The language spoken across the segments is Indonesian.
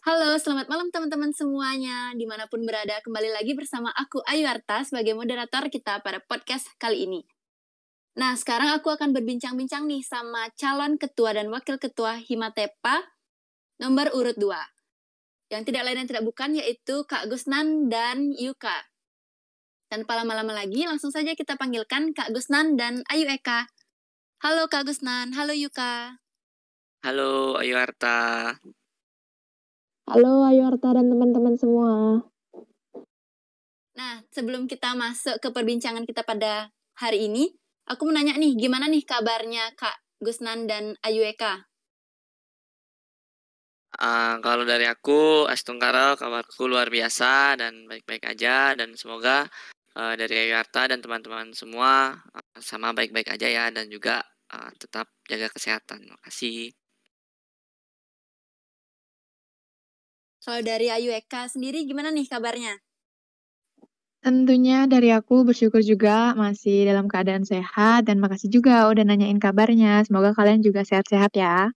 Halo, selamat malam teman-teman semuanya. Dimanapun berada, kembali lagi bersama aku Ayu Arta sebagai moderator kita pada podcast kali ini. Nah, sekarang aku akan berbincang-bincang nih sama calon ketua dan wakil ketua Himatepa nomor urut 2. Yang tidak lain dan tidak bukan yaitu Kak Gusnan dan Yuka. Tanpa lama-lama lagi, langsung saja kita panggilkan Kak Gusnan dan Ayu Eka. Halo Kak Gusnan, halo Yuka. Halo Ayu Arta. Halo Ayu Arta dan teman-teman semua. Nah, sebelum kita masuk ke perbincangan kita pada hari ini, aku mau nanya nih, gimana nih kabarnya Kak Gusnan dan Ayu Eka? Kalau dari aku, Astungkara, kabarku luar biasa dan baik-baik aja, dan semoga dari Ayu Arta dan teman-teman semua sama baik-baik aja ya, dan juga tetap jaga kesehatan. Makasih. Kalau dari Ayu Eka sendiri gimana nih kabarnya? Tentunya dari aku bersyukur juga masih dalam keadaan sehat dan makasih juga udah nanyain kabarnya. Semoga kalian juga sehat-sehat ya.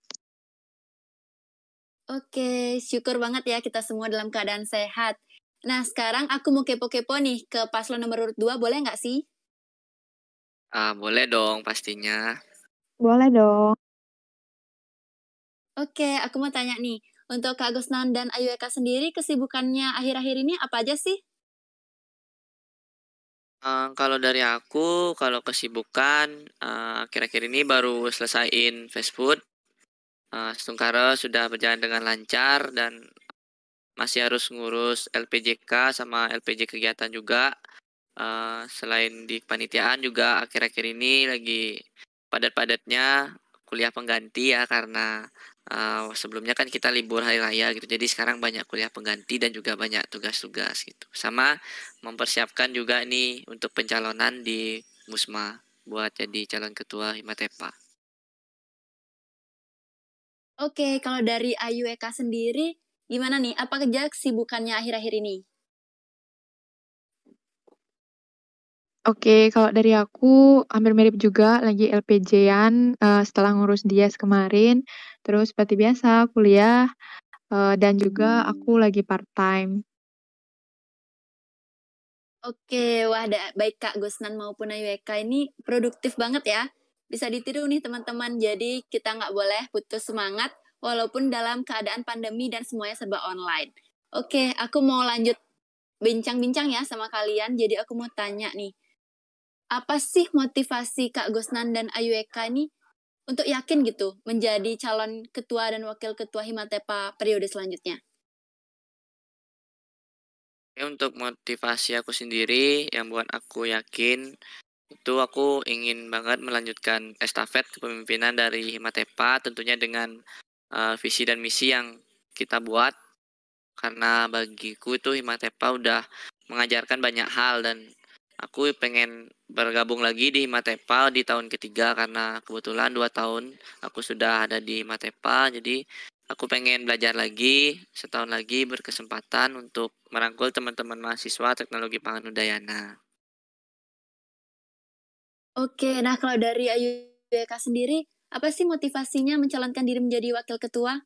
Oke, syukur banget ya kita semua dalam keadaan sehat. Nah, sekarang aku mau kepo-kepo nih ke paslon nomor urut 2, boleh nggak sih? Boleh dong pastinya. Boleh dong. Oke, aku mau tanya nih, untuk Kak Gusnan dan Ayu Eka sendiri kesibukannya akhir-akhir ini apa aja sih? Kalau dari aku, kalau kesibukan, akhir-akhir ini baru selesaiin fast food. Astungkara sudah berjalan dengan lancar dan masih harus ngurus LPJK sama LPJ kegiatan juga. Selain di kepanitiaan juga akhir-akhir ini lagi padat-padatnya kuliah pengganti ya karena sebelumnya kan kita libur hari raya gitu. Jadi sekarang banyak kuliah pengganti dan juga banyak tugas-tugas gitu. Sama mempersiapkan juga nih untuk pencalonan di Musma buat jadi calon ketua Himatepa. Oke, kalau dari Ayu Eka sendiri, gimana nih? Apa kerja kesibukannya akhir-akhir ini? Oke, kalau dari aku hampir mirip juga lagi LPJ-an setelah ngurus Dias kemarin. Terus seperti biasa kuliah dan juga aku lagi part-time. Oke, wah baik Kak Gusnan maupun Ayu Eka ini produktif banget ya. Bisa ditiru nih teman-teman, jadi kita nggak boleh putus semangat walaupun dalam keadaan pandemi dan semuanya serba online. Oke, aku mau lanjut bincang-bincang ya sama kalian, jadi aku mau tanya nih, apa sih motivasi Kak Gusnan dan Ayu Eka ini untuk yakin gitu menjadi calon ketua dan wakil ketua Himatepa periode selanjutnya? Untuk motivasi aku sendiri yang buat aku yakin itu aku ingin banget melanjutkan estafet kepemimpinan dari Himatepa tentunya dengan visi dan misi yang kita buat karena bagiku itu Himatepa udah mengajarkan banyak hal dan aku pengen bergabung lagi di Himatepa di tahun ketiga karena kebetulan 2 tahun aku sudah ada di Himatepa jadi aku pengen belajar lagi setahun lagi berkesempatan untuk merangkul teman-teman mahasiswa teknologi pangan udayana. Oke, nah kalau dari Ayu Eka sendiri, apa sih motivasinya mencalonkan diri menjadi wakil ketua?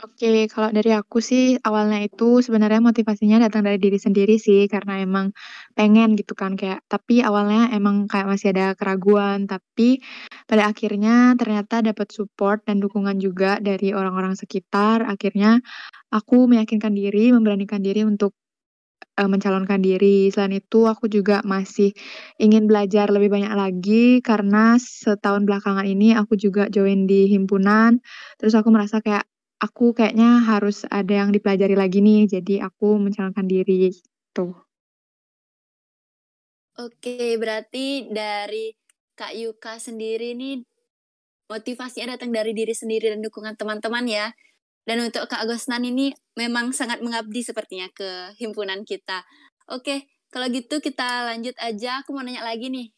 Oke, kalau dari aku sih awalnya itu sebenarnya motivasinya datang dari diri sendiri sih, karena emang pengen gitu kan kayak tapi awalnya emang kayak masih ada keraguan, tapi pada akhirnya ternyata dapat support dan dukungan juga dari orang-orang sekitar. Akhirnya aku meyakinkan diri, memberanikan diri untuk mencalonkan diri. Selain itu aku juga masih ingin belajar lebih banyak lagi karena setahun belakangan ini aku juga join di himpunan, terus aku merasa kayak aku kayaknya harus ada yang dipelajari lagi nih, jadi aku mencalonkan diri, gitu. Oke, berarti dari Kak Yuka sendiri nih motivasinya datang dari diri sendiri dan dukungan teman-teman ya. Dan untuk Kak Gosnan ini memang sangat mengabdi sepertinya ke himpunan kita. Oke, kalau gitu kita lanjut aja. Aku mau nanya lagi nih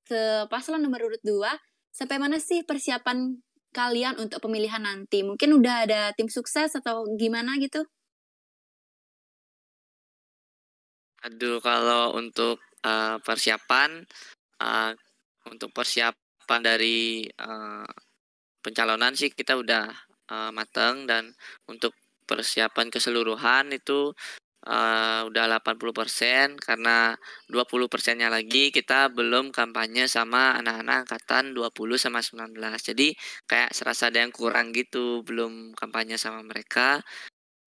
ke paslon nomor urut 2. Sampai mana sih persiapan kalian untuk pemilihan nanti? Mungkin udah ada tim sukses atau gimana gitu? Aduh, kalau untuk persiapan, uh, untuk persiapan dari pencalonan sih kita udah matang, dan untuk persiapan keseluruhan itu udah 80% karena 20%-nya lagi kita belum kampanye sama anak-anak angkatan 20 sama 19. Jadi kayak serasa ada yang kurang gitu, belum kampanye sama mereka.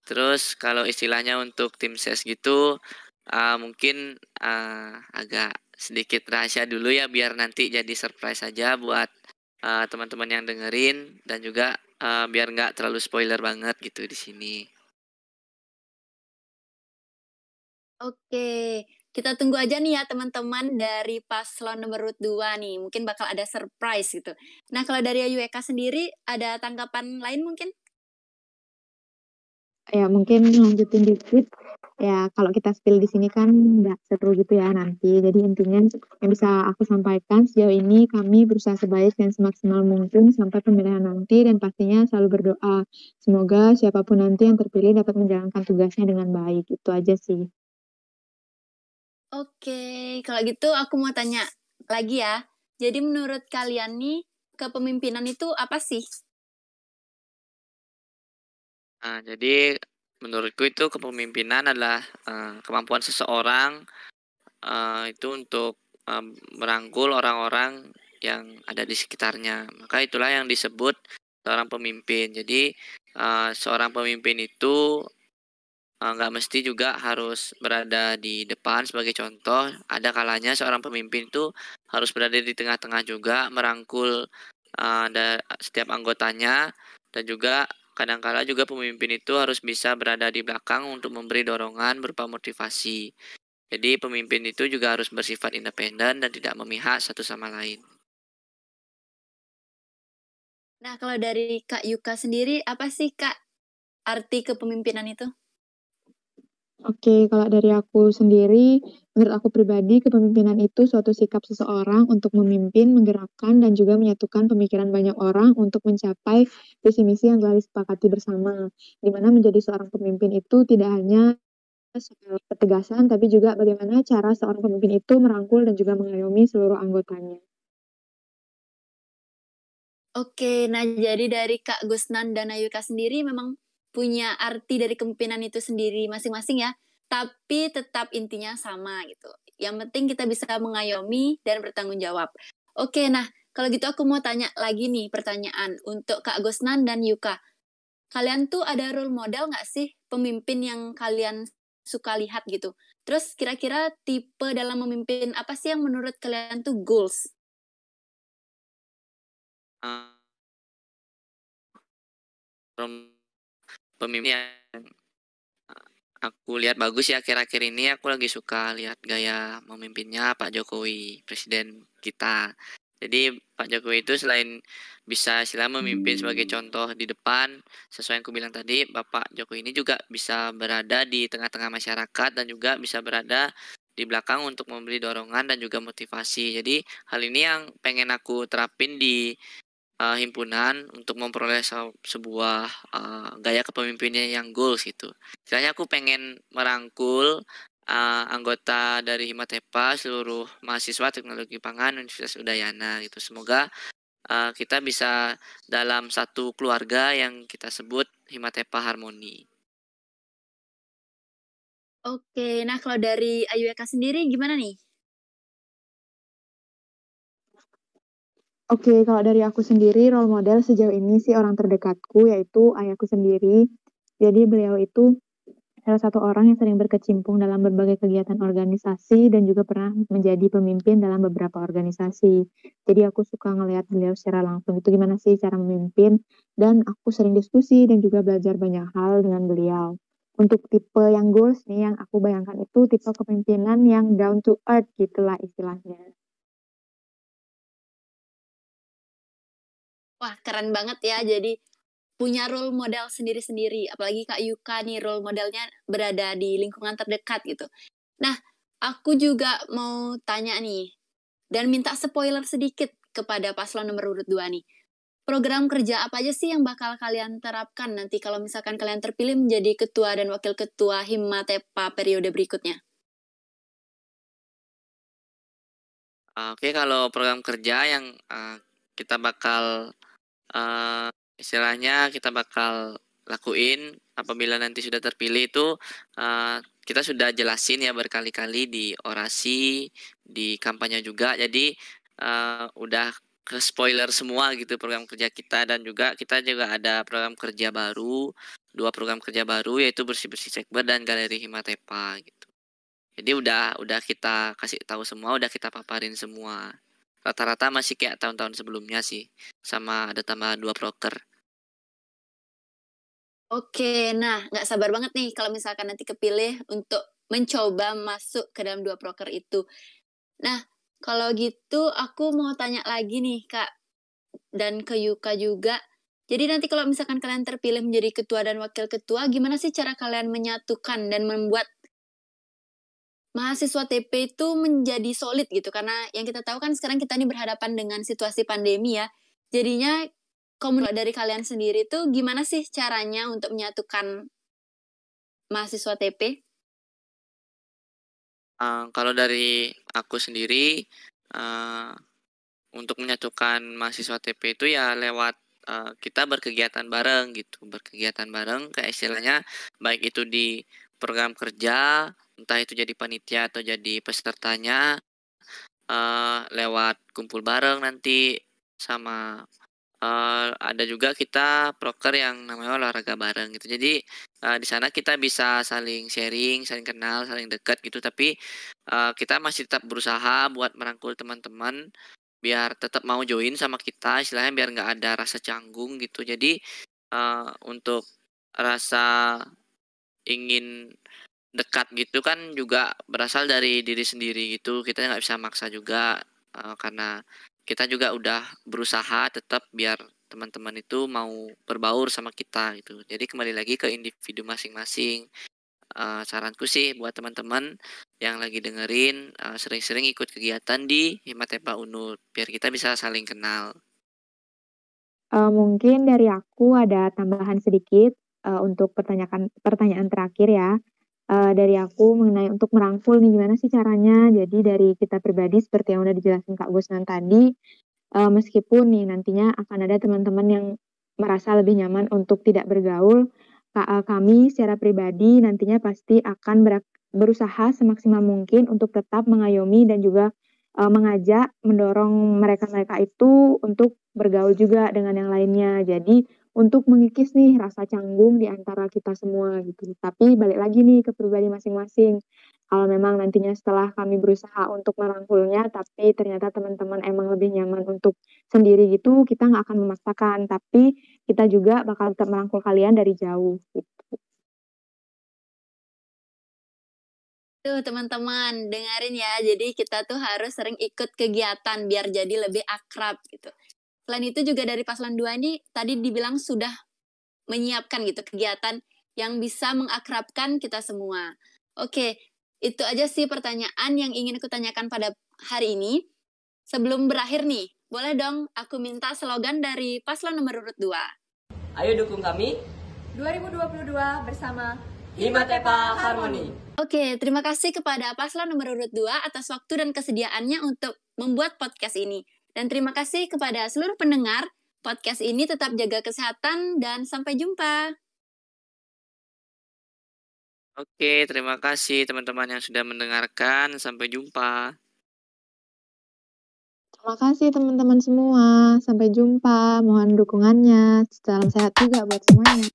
Terus kalau istilahnya untuk tim ses gitu, mungkin agak sedikit rahasia dulu ya, biar nanti jadi surprise aja buat teman-teman yang dengerin, dan juga biar nggak terlalu spoiler banget gitu di sini. Oke, kita tunggu aja nih ya teman-teman dari paslon nomor urut 2 nih, mungkin bakal ada surprise gitu. Nah, kalau dari Ayueka sendiri ada tanggapan lain mungkin? Ya mungkin lanjutin dikit, ya kalau kita spill di sini kan nggak seru gitu ya nanti. Jadi intinya yang bisa aku sampaikan sejauh ini kami berusaha sebaik dan semaksimal mungkin sampai pemilihan nanti, dan pastinya selalu berdoa semoga siapapun nanti yang terpilih dapat menjalankan tugasnya dengan baik. Itu aja sih. Oke, kalau gitu aku mau tanya lagi ya. Jadi menurut kalian nih, kepemimpinan itu apa sih? Nah, jadi menurutku itu kepemimpinan adalah kemampuan seseorang itu untuk merangkul orang-orang yang ada di sekitarnya. Maka itulah yang disebut seorang pemimpin. Jadi seorang pemimpin itu nggak mesti juga harus berada di depan sebagai contoh. Ada kalanya seorang pemimpin itu harus berada di tengah-tengah juga, merangkul setiap anggotanya, dan juga kadangkala juga pemimpin itu harus bisa berada di belakang untuk memberi dorongan berupa motivasi. Jadi pemimpin itu juga harus bersifat independen dan tidak memihak satu sama lain. Nah, kalau dari Kak Yuka sendiri, apa sih Kak arti kepemimpinan itu? Oke, kalau dari aku sendiri, menurut aku pribadi, kepemimpinan itu suatu sikap seseorang untuk memimpin, menggerakkan, dan juga menyatukan pemikiran banyak orang untuk mencapai visi misi yang telah disepakati bersama. Di mana menjadi seorang pemimpin itu tidak hanya soal ketegasan, tapi juga bagaimana cara seorang pemimpin itu merangkul dan juga mengayomi seluruh anggotanya. Oke, nah jadi dari Kak Gusnan dan Ayuka sendiri memang punya arti dari kepemimpinan itu sendiri masing-masing ya, tapi tetap intinya sama gitu. Yang penting kita bisa mengayomi dan bertanggung jawab. Oke, nah kalau gitu aku mau tanya lagi nih pertanyaan untuk Kak Gusnan dan Yuka. Kalian tuh ada role model nggak sih pemimpin yang kalian suka lihat gitu? Terus kira-kira tipe dalam memimpin apa sih yang menurut kalian tuh goals? Eh, Pemimpin yang aku lihat bagus ya akhir-akhir ini, aku lagi suka lihat gaya memimpinnya Pak Jokowi, presiden kita. Jadi Pak Jokowi itu selain bisa istilah memimpin sebagai contoh di depan, sesuai yang aku bilang tadi, Bapak Jokowi ini juga bisa berada di tengah-tengah masyarakat dan juga bisa berada di belakang untuk memberi dorongan dan juga motivasi. Jadi hal ini yang pengen aku terapin di himpunan untuk memperoleh sebuah gaya kepemimpinan yang goals gitu. Istilahnya aku pengen merangkul anggota dari Himatepa, seluruh mahasiswa teknologi pangan Universitas Udayana gitu. Semoga kita bisa dalam satu keluarga yang kita sebut Himatepa Harmoni. Oke, nah kalau dari Ayu Eka sendiri gimana nih? Oke, kalau dari aku sendiri, role model sejauh ini sih orang terdekatku, yaitu ayahku sendiri. Jadi beliau itu salah satu orang yang sering berkecimpung dalam berbagai kegiatan organisasi dan juga pernah menjadi pemimpin dalam beberapa organisasi. Jadi aku suka ngelihat beliau secara langsung itu gimana sih cara memimpin, dan aku sering diskusi dan juga belajar banyak hal dengan beliau. Untuk tipe yang goals nih yang aku bayangkan itu tipe kepemimpinan yang down to earth gitulah istilahnya. Wah, keren banget ya. Jadi punya role model sendiri-sendiri. Apalagi Kak Yuka nih role modelnya berada di lingkungan terdekat gitu. Nah, aku juga mau tanya nih dan minta spoiler sedikit kepada paslon nomor urut 2 nih. Program kerja apa aja sih yang bakal kalian terapkan nanti kalau misalkan kalian terpilih menjadi ketua dan wakil ketua Himatepa periode berikutnya? Oke, kalau program kerja yang kita bakal istilahnya kita bakal lakuin apabila nanti sudah terpilih itu kita sudah jelasin ya berkali-kali di orasi, di kampanye juga. Jadi udah ke spoiler semua gitu program kerja kita, dan juga kita juga ada program kerja baru, 2 program kerja baru yaitu bersih-bersih sekber dan galeri Himatepa gitu. Jadi udah kita kasih tahu semua, udah kita paparin semua. Rata-rata masih kayak tahun-tahun sebelumnya sih, sama ada tambah 2 proker. Oke, nah nggak sabar banget nih kalau misalkan nanti kepilih untuk mencoba masuk ke dalam 2 proker itu. Nah, kalau gitu aku mau tanya lagi nih Kak, dan ke Yuka juga. Jadi nanti kalau misalkan kalian terpilih menjadi ketua dan wakil ketua, gimana sih cara kalian menyatukan dan membuat mahasiswa TP itu menjadi solid gitu? Karena yang kita tahu kan sekarang kita ini berhadapan dengan situasi pandemi ya. Jadinya komunitas dari kalian sendiri tuh gimana sih caranya untuk menyatukan mahasiswa TP? Kalau dari aku sendiri, untuk menyatukan mahasiswa TP itu ya lewat kita berkegiatan bareng gitu, berkegiatan bareng kayak istilahnya baik itu di program kerja, entah itu jadi panitia atau jadi pesertanya, lewat kumpul bareng nanti sama ada juga kita proker yang namanya olahraga bareng gitu. Jadi di sana kita bisa saling sharing, saling kenal, saling dekat gitu. Tapi kita masih tetap berusaha buat merangkul teman-teman biar tetap mau join sama kita, istilahnya biar nggak ada rasa canggung gitu. Jadi untuk rasa ingin dekat gitu kan juga berasal dari diri sendiri gitu. Kita nggak bisa maksa juga karena kita juga udah berusaha tetap biar teman-teman itu mau berbaur sama kita gitu. Jadi kembali lagi ke individu masing-masing. Saranku sih buat teman-teman yang lagi dengerin sering-sering ikut kegiatan di Himatepa Unut biar kita bisa saling kenal. Mungkin dari aku ada tambahan sedikit, untuk pertanyaan terakhir ya. Dari aku mengenai untuk merangkul nih, gimana sih caranya? Jadi dari kita pribadi seperti yang udah dijelasin Kak Gusnan tadi, meskipun nih nantinya akan ada teman-teman yang merasa lebih nyaman untuk tidak bergaul, kami secara pribadi nantinya pasti akan berusaha semaksimal mungkin untuk tetap mengayomi dan juga, mengajak, mendorong mereka-mereka itu untuk bergaul juga dengan yang lainnya. Jadi untuk mengikis nih rasa canggung di antara kita semua gitu. Tapi balik lagi nih ke pribadi masing-masing. Kalau memang nantinya setelah kami berusaha untuk merangkulnya, tapi ternyata teman-teman emang lebih nyaman untuk sendiri gitu, kita nggak akan memaksakan. Tapi kita juga bakal tetap merangkul kalian dari jauh gitu. Tuh teman-teman, dengerin ya. Jadi kita tuh harus sering ikut kegiatan biar jadi lebih akrab gitu. Selain itu juga dari paslon 2 ini tadi dibilang sudah menyiapkan gitu kegiatan yang bisa mengakrabkan kita semua. Oke, itu aja sih pertanyaan yang ingin aku tanyakan pada hari ini. Sebelum berakhir nih, boleh dong aku minta slogan dari paslon nomor urut 2. Ayo dukung kami 2022 bersama Himatepa Harmoni. Oke, terima kasih kepada paslon nomor urut 2 atas waktu dan kesediaannya untuk membuat podcast ini. Dan terima kasih kepada seluruh pendengar podcast ini. Tetap jaga kesehatan dan sampai jumpa. Oke, terima kasih teman-teman yang sudah mendengarkan. Sampai jumpa. Terima kasih teman-teman semua. Sampai jumpa. Mohon dukungannya. Salam sehat juga buat semuanya.